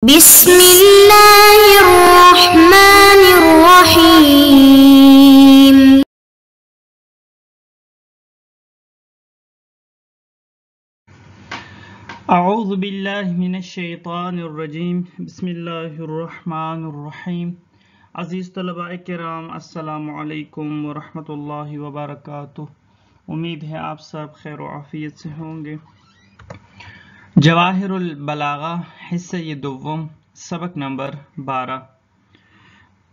بسم اللہ الرحمن الرحیم اعوذ باللہ من الشیطان الرجیم بسم اللہ الرحمن الرحیم عزیز طلباء کرام السلام علیکم ورحمۃ اللہ وبرکاتہ۔ امید ہے آپ سب خیر و عافیت سے ہوں گے۔ جواہر البلاغہ حصہ دوم سبق نمبر 12۔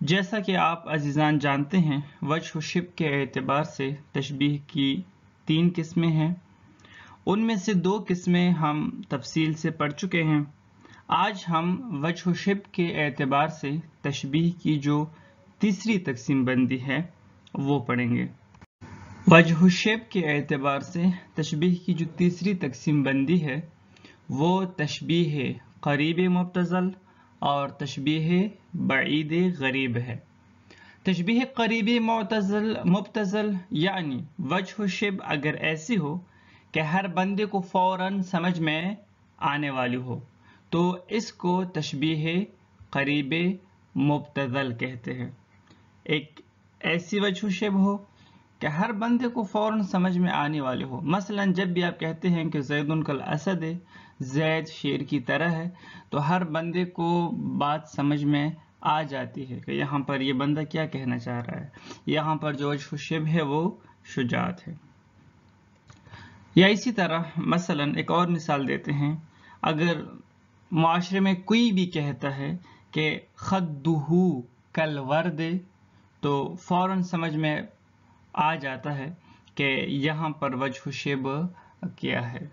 جیسا کہ آپ عزیزان جانتے ہیں، وجہ و شبہ کے اعتبار سے تشبیہ کی 3 قسمیں ہیں۔ ان میں سے 2 قسمیں ہم تفصیل سے پڑھ چکے ہیں۔ آج ہم وجہ و شبہ کے اعتبار سے تشبیہ کی جو تیسری تقسیم بندی ہے وہ پڑھیں گے۔ وجہ و شبہ کے اعتبار سے تشبیہ کی جو تیسری تقسیم بندی ہے وہ تشبیہ قریب مبتذل اور تشبیہ بعید غریب ہے۔ تشبیہ قریب مبتذل یعنی وجہ و شبہ اگر ایسی ہو کہ ہر بندے کو فوراً سمجھ میں آنے والی ہو تو اس کو تشبیہ قریب مبتذل کہتے ہیں۔ ایک ایسی وجہ و شبہ ہو کہ ہر بندے کو فوراً سمجھ میں آنے والی ہو، مثلا جب بھی آپ کہتے ہیں کہ زید کالاسد ہے، زید شیر کی طرح ہے، تو ہر بندے کو بات سمجھ میں آ جاتی ہے کہ یہاں پر یہ بندہ کیا کہنا چاہ رہا ہے۔ یہاں پر جو وجہ و شبہ ہے وہ شجاعت ہے۔ یا اسی طرح مثلا ایک اور مثال دیتے ہیں، اگر معاشرے میں کوئی بھی کہتا ہے کہ خدہ کالورد تو فوراً سمجھ میں آ جاتا ہے کہ یہاں پر وجہ و شبہ کیا ہے۔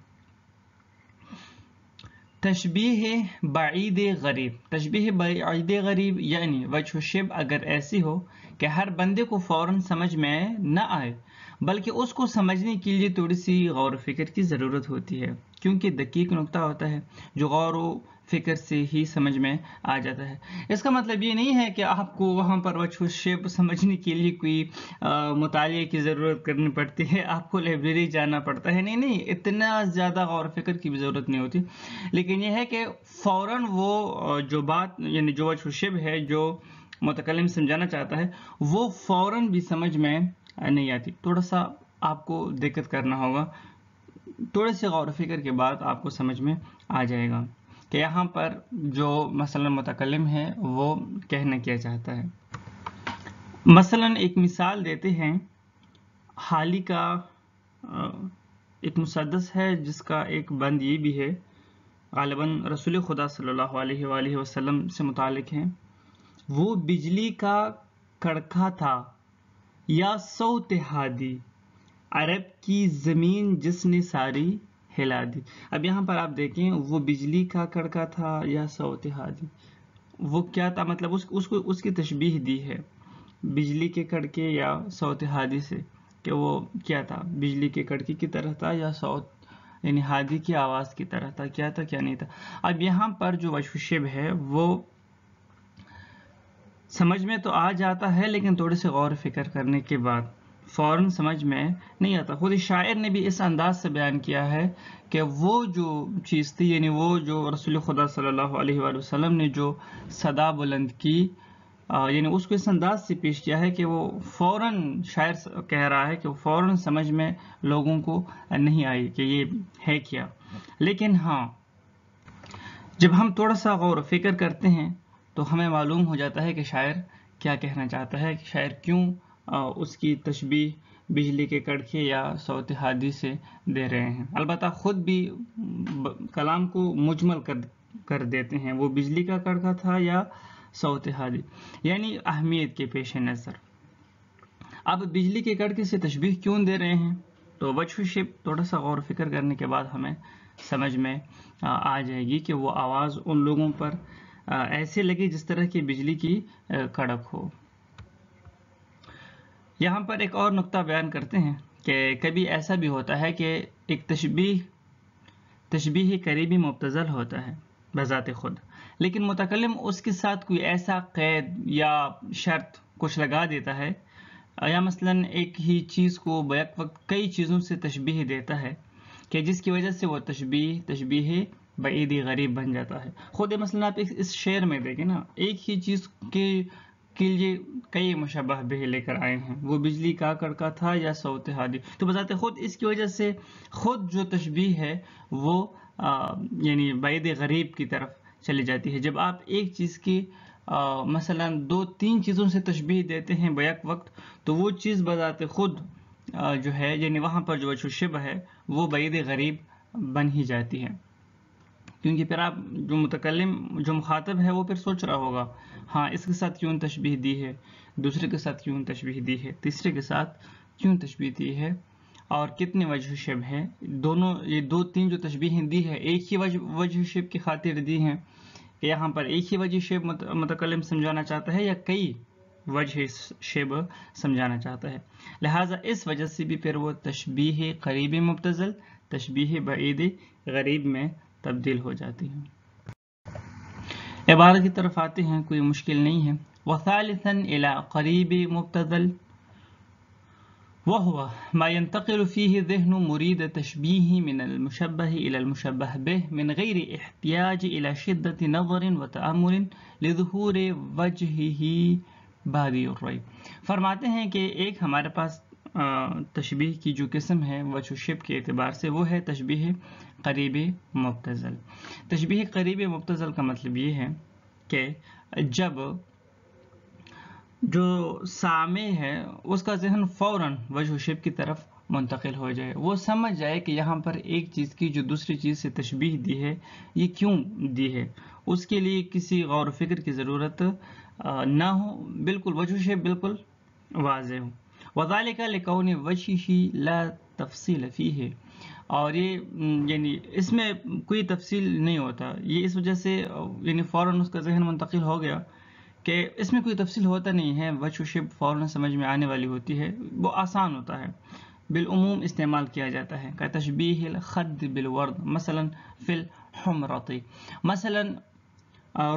تشبیہ بعید غریب، تشبیہ بعید غریب یعنی وجہ و شبہ اگر ایسی ہو کہ ہر بندے کو فوراً سمجھ میں نہ آئے بلکہ اس کو سمجھنے کے لیے تھوڑی سی غور و فکر کی ضرورت ہوتی ہے، کیونکہ دقیق نکتہ ہوتا ہے جو غور و فکر سے ہی سمجھ میں آ جاتا ہے۔ اس کا مطلب یہ نہیں ہے کہ آپ کو وہاں پر وجہ و شبہ سمجھنے کے لیے کوئی مطالعے کی ضرورت کرنی پڑتی ہے، آپ کو لائبریری جانا پڑتا ہے، نہیں، اتنا زیادہ غور و فکر کی بھی ضرورت نہیں ہوتی، لیکن یہ ہے کہ فوراً وہ جو بات یعنی جو وجہ و شبہ ہے جو متکلم سمجھانا چاہتا ہے وہ فوراً بھی سمجھ میں نہیں آتی، تھوڑا سا آپ کو دقت کرنا ہوگا، تھوڑے سے غور و فکر کے بعد آپ کو سمجھ میں آ جائے گا کہ یہاں پر جو مثلا متکلم ہے وہ کہنا کیا چاہتا ہے۔ مثلا ایک مثال دیتے ہیں، حالی کا ایک مسدس ہے جس کا ایک بند یہ بھی ہے، غالباً رسول خدا صلی اللہ علیہ وآلہ وسلم سے متعلق ہیں، وہ بجلی کا کڑکا تھا یا صوت ہادی، عرب کی زمین جس نے ساری ہلا دی۔ اب یہاں پر آپ دیکھیں وہ بجلی کا کڑکا تھا یا صوت ہادی، وہ کیا تھا، مطلب اس کی تشبیہ دی ہے بجلی کے کڑکے یا صوت ہادی سے کہ وہ کیا تھا، بجلی کے کڑکے کی طرح تھا یا صوت یعنی ہادی کی آواز کی طرح تھا، کیا تھا کیا نہیں تھا۔ اب یہاں پر جو وجہ و شبہ ہے وہ سمجھ میں تو آ جاتا ہے لیکن تھوڑے سے غور و فکر کرنے کے بعد فوراً سمجھ میں نہیں آتا۔ خود شاعر نے بھی اس انداز سے بیان کیا ہے کہ وہ جو چیز تھی یعنی وہ جو رسول خدا صلی اللہ علیہ وآلہ وسلم نے جو صدا بلند کی یعنی اس کو اس انداز سے پیش کیا ہے کہ وہ فوراً شاعر کہہ رہا ہے کہ وہ فوراً سمجھ میں لوگوں کو نہیں آئی کہ یہ ہے کیا، لیکن ہاں جب ہم تھوڑا سا غور و فکر کرتے ہیں تو ہمیں معلوم ہو جاتا ہے کہ شاعر کیا کہنا چاہتا ہے، کہ شاعر کیوں اس کی تشبیہ بجلی کے کڑکے یا صوت ہادی سے دے رہے ہیں۔ البتہ خود بھی کلام کو مجمل کر دیتے ہیں، وہ بجلی کا کڑکا تھا یا صوت ہادی، یعنی اہمیت کے پیش نظر۔ اب بجلی کے کڑکے سے تشبیہ کیوں دے رہے ہیں تو وجہ و شبہ تھوڑا سا غور و فکر کرنے کے بعد ہمیں سمجھ میں آ جائے گی کہ وہ آواز ان لوگوں پر ایسے لگی جس طرح کی بجلی کی کڑک ہو۔ یہاں پر ایک اور نقطہ بیان کرتے ہیں کہ کبھی ایسا بھی ہوتا ہے کہ ایک تشبیہ قریبی مبتذل ہوتا ہے بذات خود، لیکن متکلم اس کے ساتھ کوئی ایسا قید یا شرط کچھ لگا دیتا ہے یا مثلا ایک ہی چیز کو بیک وقت کئی چیزوں سے تشبیہ دیتا ہے کہ جس کی وجہ سے وہ تشبیہ بعید غریب بن جاتا ہے. خود مثلا آپ اس شعر میں دیکھیں نا، ایک ہی چیز کے لیے کئی مشبہ بہ لے کر آئے ہیں. وہ بجلی کا کڑکا تھا یا صوت ہادی. تو بذات خود اس کی وجہ سے خود جو تشبیہ ہے وہ یعنی بعید غریب کی طرف چلی جاتی ہے. جب آپ ایک چیز کی مثلا 2-3 چیزوں سے تشبیہ دیتے ہیں بیک وقت، تو وہ چیز بذات خود جو ہے یعنی وہاں پر جو وجہ شبہ ہے وہ بعید غریب بن ہی جاتی ہے. کیونکہ پھر آپ جو متکلم جو مخاطب ہے وہ پھر سوچ رہا ہوگا ہاں اس کے ساتھ کیوں تشبیہ دی ہے، دوسرے کے ساتھ کیوں تشبیہ دی ہے، تیسرے کے ساتھ کیوں تشبیہ دی ہے، اور کتنے وجہ شبہ ہے. دونوں یہ 2-3 جو تشبیہیں دی ہے ایک ہی وجہ شبہ کی خاطر دی ہیں کہ یہاں پر ایک ہی وجہ شبہ متکلم سمجھانا چاہتا ہے یا کئی وجہ شبہ سمجھانا چاہتا ہے. لہٰذا اس وجہ سے بھی پھر وہ تشبیہ قریب مبتذل تشبیہ بعید غریب میں تبدیل ہو جاتی ہیں. عبارت کی طرف آتے ہیں، کوئی مشکل نہیں ہے. وثالثاً الى قریب مبتذل وهو ما ينتقل فيه ذهن مريد تشبيه من المشبه إلى المشبه به من غير احتياج إلى شدة نظر وتأمل لظهور وجهه بادي الرأي. فرماتے ہیں کہ ایک ہمارے پاس تشبیہ کی جو قسم ہے وجہ شبہ کے اعتبار سے وہ ہے تشبیہ قریب مبتذل. تشبیہ قریب مبتذل کا مطلب یہ ہے کہ جب جو سامع ہے اس کا ذہن فوراً وجہ شبہ کی طرف منتقل ہو جائے، وہ سمجھ جائے کہ یہاں پر ایک چیز کی جو دوسری چیز سے تشبیہ دی ہے یہ کیوں دی ہے، اس کے لیے کسی غور و فکر کی ضرورت نہ ہو، بالکل وجہ شبہ بالکل واضح ہو. وَذَلِكَ لِكَوْنِ وَجْهِهِ لَا تَفْصِيلَ فِيهِ، اور یہ یعنی اس میں کوئی تفصیل نہیں ہوتا، یہ اس وجہ سے یعنی فوراً اس کا ذہن منتقل ہو گیا کہ اس میں کوئی تفصیل ہوتا نہیں ہے، وجہ شبہ فوراً سمجھ میں آنے والی ہوتی ہے، وہ آسان ہوتا ہے، بالعموم استعمال کیا جاتا ہے. کا تشبیہ الخد بالورد مثلا فی الحمرۃ، مثلا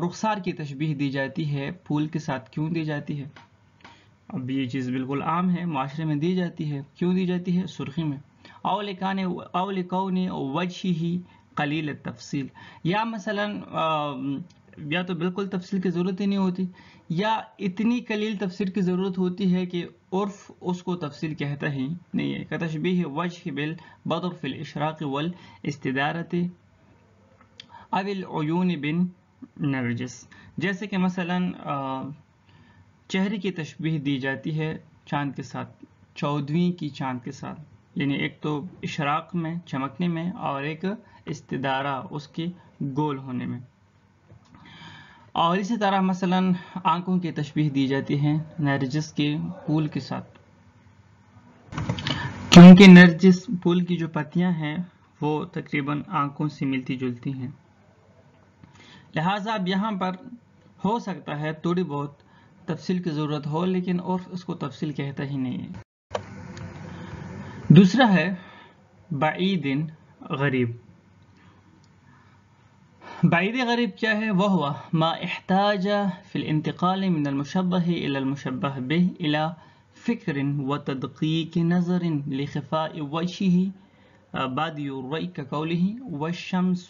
رخسار کی تشبیہ دی جاتی ہے پھول کے ساتھ. کیوں دی جاتی ہے؟ اب یہ چیز بالکل عام ہے، معاشرے میں دی جاتی ہے. کیوں دی جاتی ہے؟ سرخی میں. او لکون وجہہ قلیل التفصیل، یا مثلا یا تو بالکل تفصیل کی ضرورت ہی نہیں ہوتی، یا اتنی قلیل تفصیل کی ضرورت ہوتی ہے کہ عرف اس کو تفصیل کہتا ہی نہیں ہے. کا تشبیہ وجہ بالبدر فی الاشراق والاستدارۃ او العیون بن نرجس، جیسے کہ مثلا چہرے کی تشبیہ دی جاتی ہے چاند کے ساتھ، 14ویں کی چاند کے ساتھ، یعنی ایک تو اشراق میں چمکنے میں اور ایک استدارہ اس کی گول ہونے میں. اور اسی طرح مثلا آنکھوں کی تشبیہ دی جاتی ہے نرجس کے پھول کے ساتھ، کیونکہ نرجس پھول کی جو پتیاں ہیں وہ تقریباً آنکھوں سے ملتی جلتی ہیں. لہٰذا اب یہاں پر ہو سکتا ہے تھوڑی بہت تفصیل کی ضرورت ہو، لیکن عرف اس کو تفصیل کہتا ہی نہیں ہے. دوسرا ہے بعید غریب. بعید غریب کیا ہے؟ وہو ما احتاج فی الانتقال من المشبہ الى المشبہ بہ الى فکر وتدقیق نظر لخفاء وجہہ بادی الرأی کقولہ والشمس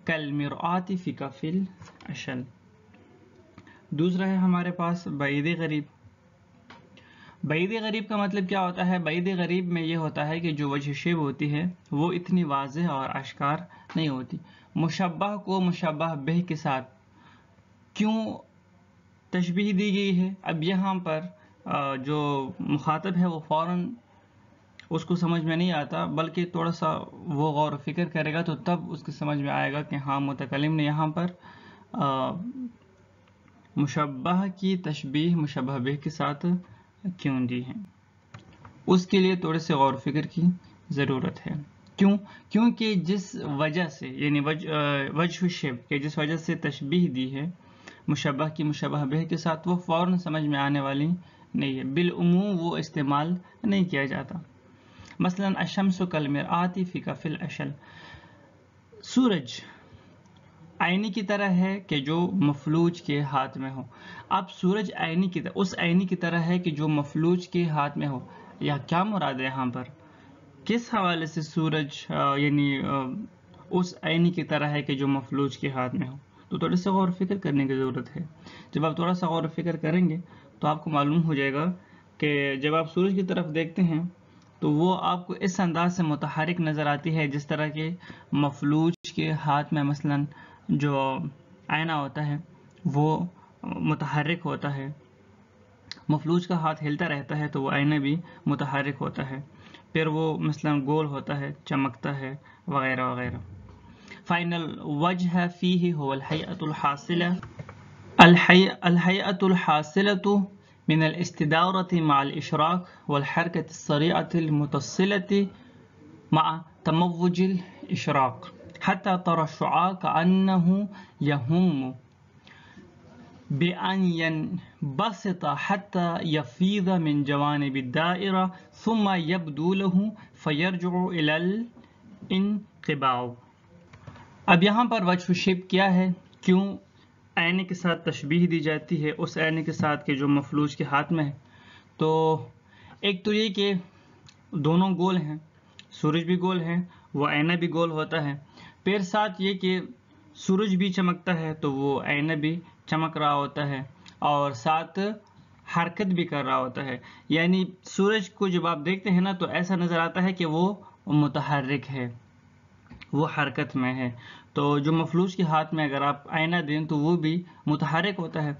کالمرآۃ فی کف العشل. دوسرا ہے ہمارے پاس بعید غریب. بعید غریب کا مطلب کیا ہوتا ہے؟ بعید غریب میں یہ ہوتا ہے کہ جو وجہ شبہ ہوتی ہے وہ اتنی واضح اور اشکار نہیں ہوتی. مشبہ کو مشبہ بہ کے ساتھ کیوں تشبیہ دی گئی ہے؟ اب یہاں پر جو مخاطب ہے وہ فوراً اس کو سمجھ میں نہیں آتا، بلکہ تھوڑا سا وہ غور و فکر کرے گا تو تب اس کو سمجھ میں آئے گا کہ ہاں متکلم نے یہاں پر مشبہ کی تشبیہ مشبہ بہ کے ساتھ کیوں دی ہے. اس کے لیے تھوڑے سے غور و فکر کی ضرورت ہے. کیوں؟ کیونکہ جس وجہ سے یعنی وجہ شبہ کہ جس وجہ سے تشبیہ دی ہے مشبہ کی مشبہ بہ کے ساتھ وہ فوراً سمجھ میں آنے والی نہیں ہے، بالعموم وہ استعمال نہیں کیا جاتا. مثلا الشمس کالمرآۃ فی کف العشل، سورج آئینے کی طرح ہے کہ جو مفلوج کے ہاتھ میں ہو. اب سورج آئینے کی طرح اس آئینے کی طرح ہے کہ جو مفلوج کے ہاتھ میں ہو، یا کیا مراد ہے یہاں پر؟ کس حوالے سے سورج یعنی اس آئینے کی طرح ہے کہ جو مفلوج کے ہاتھ میں ہو. تو تھوڑا سا غور و فکر کرنے کی ضرورت ہے. جب آپ تھوڑا سا غور و فکر کریں گے تو آپ کو معلوم ہو جائے گا کہ جب آپ سورج کی طرف دیکھتے ہیں تو وہ آپ کو اس انداز سے متحرک نظر آتی ہے جس طرح کے مفلوج کے ہاتھ میں مثلا جو آئینہ ہوتا ہے وہ متحرک ہوتا ہے. مفلوج کا ہاتھ ہلتا رہتا ہے تو وہ آئینہ بھی متحرک ہوتا ہے. پھر وہ مثلا گول ہوتا ہے، چمکتا ہے، وغیرہ وغیرہ. فائنل وجہ فیہ هو الحیئۃ الحاصلہ الحیئۃ الحاصلۃ من الاستدارة مع الإشراق والحركة السريعة المتصلة مع تموج الإشراق حتى ترى الشعاع كأنه يهم بأن ينبسط حتى يفيض من جوانب الدائرة ثم يبدو له فيرجع إلى الانقباض. اب یہاں پر وجہ شبہ کیا ہے؟ کیوں آئینے کے ساتھ تشبیہ دی جاتی ہے اس آئینے کے ساتھ کہ جو مفلوج کے ہاتھ میں ہے؟ تو ایک تو یہ کہ دونوں گول ہیں، سورج بھی گول ہے، وہ آئینہ بھی گول ہوتا ہے. پھر ساتھ یہ کہ سورج بھی چمکتا ہے تو وہ آئینہ بھی چمک رہا ہوتا ہے اور ساتھ حرکت بھی کر رہا ہوتا ہے. یعنی سورج کو جب آپ دیکھتے ہیں نا تو ایسا نظر آتا ہے کہ وہ متحرک ہے، وہ حرکت میں ہے. تو جو مفلوج کے ہاتھ میں اگر آپ آئینہ دیں تو وہ بھی متحرک ہوتا ہے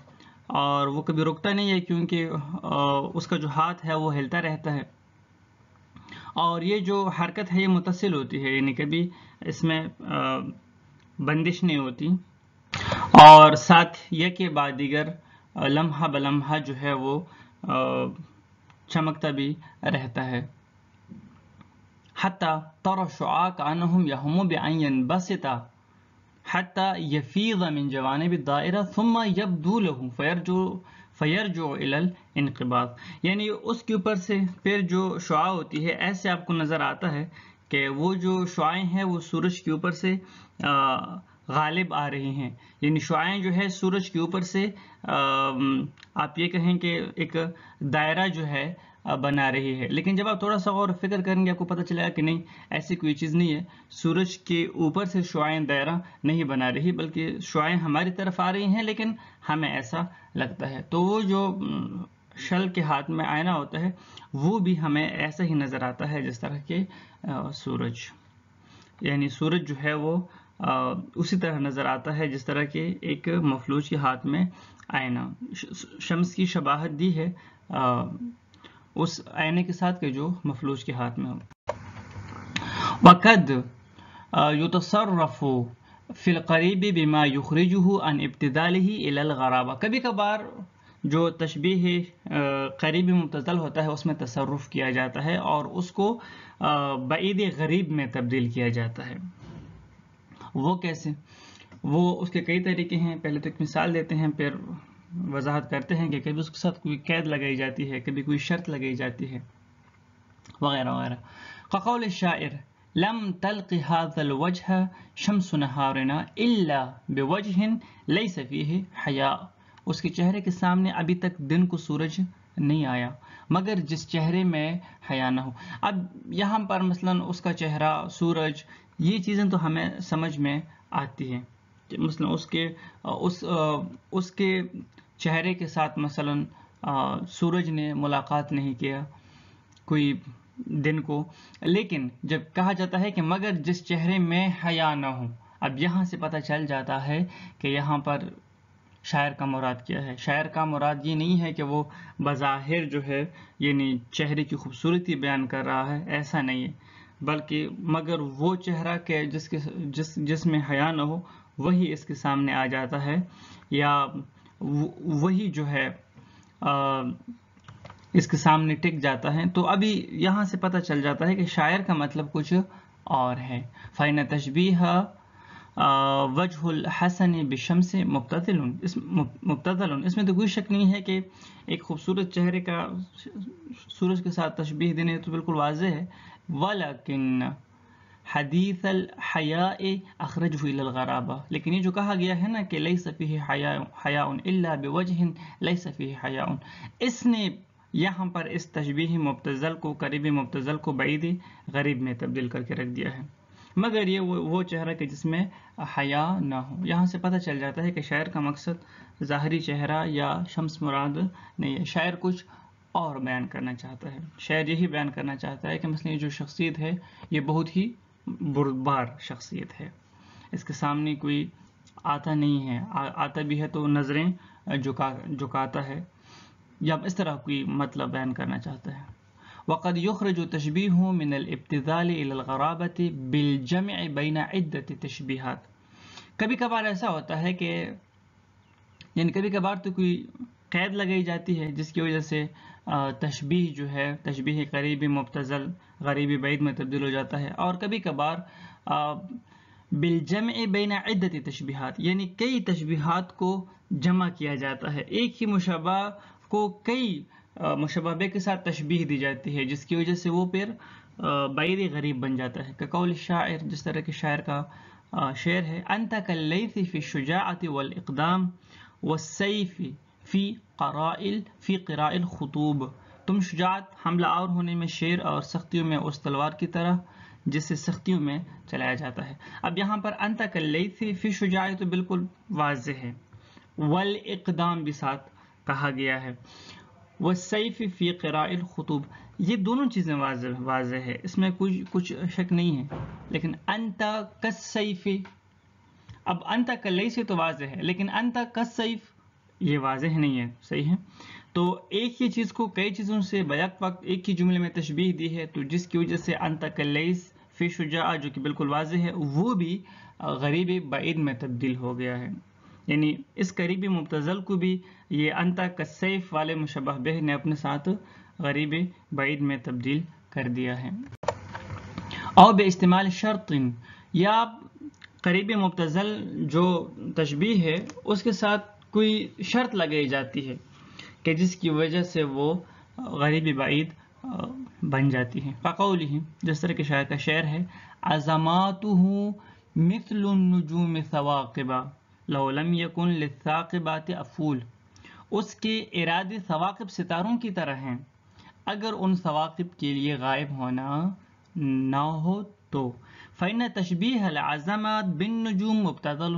اور وہ کبھی رکتا نہیں ہے کیونکہ اس کا جو ہاتھ ہے وہ ہلتا رہتا ہے. اور یہ جو حرکت ہے یہ متصل ہوتی ہے، یعنی کبھی اس میں بندش نہیں ہوتی. اور ساتھ یہ کہ بعد دیگر لمحہ بلمحہ جو ہے وہ چمکتا بھی رہتا ہے. حتی ترى الشعاع كأنهم يهم بأن ينبسط حتى يفيض من جوانب الدائرة ثم يبدو له فيرجع إلى الانقباض. یعنی اس کے اوپر سے پھر جو شعاع ہوتی ہے ایسے آپ کو نظر آتا ہے کہ وہ جو شعاعیں ہیں وہ سورج کے اوپر سے غالب آ رہی ہیں. یعنی شعاعیں جو ہے سورج کے اوپر سے آپ یہ کہیں کہ ایک دائرہ جو ہے بنا رہی ہے. لیکن جب آپ تھوڑا سا غور و فکر کریں گے آپ کو پتہ چلے گا کہ نہیں، ایسی کوئی چیز نہیں ہے. سورج کے اوپر سے شعاعیں دائرہ نہیں بنا رہی بلکہ شعاعیں ہماری طرف آ رہی ہیں لیکن ہمیں ایسا لگتا ہے. تو وہ جو شل کے ہاتھ میں آئینہ ہوتا ہے وہ بھی ہمیں ایسا ہی نظر آتا ہے جس طرح کے سورج، یعنی سورج جو ہے وہ اسی طرح نظر آتا ہے جس طرح کے ایک مفلوج کے ہاتھ میں آئینہ. شمس کی شباہت دی ہے اس آئینے کے ساتھ کہ جو مفلوج کے ہاتھ میں ہو. وقد يتصرف في القریب بما يخرجه عن ابتذاله الى الغرابة. کبھی کبھار جو تشبیہ قریب مبتذل ہوتا ہے اس میں تصرف کیا جاتا ہے اور اس کو بعید غریب میں تبدیل کیا جاتا ہے. وہ کیسے؟ وہ اس کے کئی طریقے ہیں. پہلے تو ایک مثال دیتے ہیں پھر وضاحت کرتے ہیں کہ کبھی اس کے ساتھ کوئی قید لگائی جاتی ہے، کبھی کوئی شرط لگائی جاتی ہے، وغیرہ وغیرہ. كقول الشاعر لم تلق هذا الوجه شمس نهارنا الا بوجه ليس فيه حياء. اس کے چہرے کے سامنے ابھی تک دن کو سورج نہیں آیا مگر جس چہرے میں حیا نہ ہو. اب یہاں پر مثلا اس کا چہرہ، سورج، یہ چیزیں تو ہمیں سمجھ میں آتی ہیں. مثلا اس کے چہرے کے ساتھ مثلا سورج نے ملاقات نہیں کیا کوئی دن کو. لیکن جب کہا جاتا ہے کہ مگر جس چہرے میں حیا نہ ہو، اب یہاں سے پتہ چل جاتا ہے کہ یہاں پر شاعر کا مراد کیا ہے. شاعر کا مراد یہ نہیں ہے کہ وہ بظاہر جو ہے یعنی چہرے کی خوبصورتی بیان کر رہا ہے، ایسا نہیں ہے، بلکہ مگر وہ چہرہ کہ جس میں حیا نہ ہو وہی اس کے سامنے آ جاتا ہے، یا وہی جو ہے اس کے سامنے ٹک جاتا ہے. تو ابھی یہاں سے پتہ چل جاتا ہے کہ شاعر کا مطلب کچھ اور ہے. فَإِنَّ تَشْبِيهَ وَجْهُ الْحَسَنِ بِالشَّمْسِ مُبْتَذَلٌ. اس میں تو کوئی شک نہیں ہے کہ ایک خوبصورت چہرے کا سورج کے ساتھ تشبیہ دینے تو بالکل واضح ہے. وَلَكِنَّ حدیث الحیاء اخرجہ الی الغرابہ. لیکن یہ جو کہا گیا ہے نا کہ لیس فیہ حیاء الا بوجہ لیس فیہ حیاء، اس نے یہاں پر اس تشبیہ مبتذل کو، قریب مبتذل کو بعید غریب میں تبدیل کر کے رکھ دیا ہے. مگر یہ وہ چہرہ کہ جس میں حیا نہ ہو۔ یہاں سے پتہ چل جاتا ہے کہ شاعر کا مقصد ظاہری چہرہ یا شمس مراد نہیں ہے، شاعر کچھ اور بیان کرنا چاہتا ہے۔ شاعر یہی بیان کرنا چاہتا ہے کہ مثلا یہ جو شخصیت ہے یہ بہت ہی بردبار شخصیت ہے، اس کے سامنے کوئی آتا نہیں ہے، آتا بھی ہے تو نظریں جھکاتا ہے، یا اس طرح کوئی مطلب بیان کرنا چاہتا ہے۔ وقد يخرج تشبیہ من الابتذال الى الغرابة بالجمع بین عدة تشبیہات۔ کبھی کبھار ایسا ہوتا ہے کہ یعنی کبھی کبھار تو کوئی قید لگائی جاتی ہے جس کی وجہ سے تشبیہ جو ہے، تشبیہ قریب مبتذل غریب بعید میں تبدیل ہو جاتا ہے، اور کبھی کبھار بالجمع بین عدة تشبیہات، یعنی کئی تشبیہات کو جمع کیا جاتا ہے، ایک ہی مشبہ کو کئی مشبہ کے ساتھ تشبیہ دی جاتی ہے جس کی وجہ سے وہ پھر بعید غریب بن جاتا ہے۔ قول الشاعر، جس طرح کے شاعر کا شعر ہے، انت کاللیث فی الشجاعۃ والاقدام والسیف فی قراء الخطوب، تم شجاعت، حملہ آور ہونے میں شیر، اور سختیوں میں اس تلوار کی طرح جس سے سختیوں میں چلایا جاتا ہے۔ اب یہاں پر انت کاللیث فی الشجاعۃ تو بالکل واضح ہے، والاقدام بھی ساتھ کہا گیا ہے، والسیف فی قراء الخطوب، یہ دونوں چیزیں واضح ہے، اس میں کچھ شک نہیں ہے۔ لیکن انت کالسیف، اب انت کاللیث تو واضح ہے، لیکن انت کالسیف یہ واضح نہیں ہے، صحیح ہے؟ تو ایک ہی چیز کو کئی چیزوں سے بیک وقت ایک ہی جملے میں تشبیہ دی ہے، تو جس کی وجہ سے انت کاللیث فی شجاع جو کہ بالکل واضح ہے وہ بھی غریب بعید میں تبدیل ہو گیا ہے، یعنی اس قریب مبتذل کو بھی یہ انت کالسیف والے مشبہ بہ نے اپنے ساتھ غریب بعید میں تبدیل کر دیا ہے۔ اور بے استعمال شرط، یا قریب مبتذل جو تشبیہ ہے اس کے ساتھ کوئی شرط لگائی جاتی ہے کہ جس کی وجہ سے وہ غریب بعید بن جاتی ہے۔ فقولہ، جس طرح کے شاعر کا شعر ہے، عظماتہ مثل النجوم ثواقبا لو لم یکن للثاقبات افول، اس کے ارادے ثواقب ستاروں کی طرح ہیں اگر ان ثواقب کے لیے غائب ہونا نہ ہو تو۔ فإن تشبیہ العظمات بالنجوم مبتذل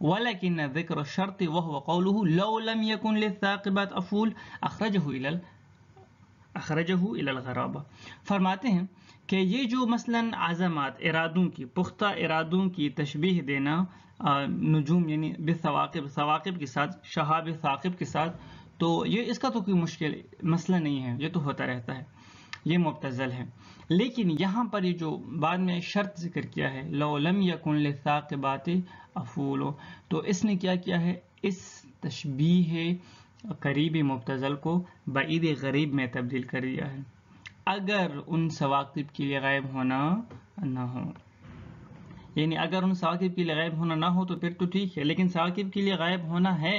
ولكن ذکر الشرط وهو قوله لو لم يكن للثاقبات افول اخرجہ الى الغرابہ۔ فرماتے ہیں کہ یہ جو مثلاً عظمات، ارادوں کی، پختہ ارادوں کی تشبیہ دینا نجوم یعنی بالثواقب، ثواقب کے ساتھ، شہاب ثاقب کے ساتھ، تو یہ اس کا تو کوئی مشکل مسئلہ نہیں ہے، یہ تو ہوتا رہتا ہے، یہ مبتذل ہے۔ لیکن یہاں پر یہ جو بعد میں شرط ذکر کیا ہے، لو لم یکن للثاقبات افول، تو اس نے کیا کیا ہے، اس تشبیہ قریب مبتذل کو بعید غریب میں تبدیل کر دیا ہے، اگر ان ثواقب کے لیے غائب ہونا نہ ہو، یعنی اگر ان ثواقب کے لیے غائب ہونا نہ ہو تو پھر تو ٹھیک ہے، لیکن ثواقب کے لیے غائب ہونا ہے،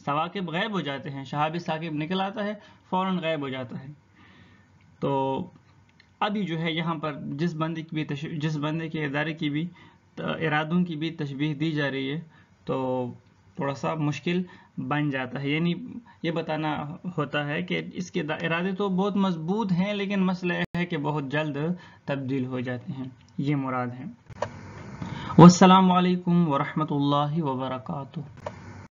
ثواقب غائب ہو جاتے ہیں، شہاب ثاقب نکل آتا ہے فوراً غائب ہو جاتا ہے۔ تو ابھی جو ہے یہاں پر جس بندے کے ادارے کی بھی ارادوں کی بھی تشبیہ دی جا رہی ہے تو تھوڑا سا مشکل بن جاتا ہے، یعنی یہ بتانا ہوتا ہے کہ اس کے ارادے تو بہت مضبوط ہیں لیکن مسئلہ یہ ہے کہ بہت جلد تبدیل ہو جاتے ہیں، یہ مراد ہے۔ والسلام علیکم ورحمۃ اللہ وبرکاتہ۔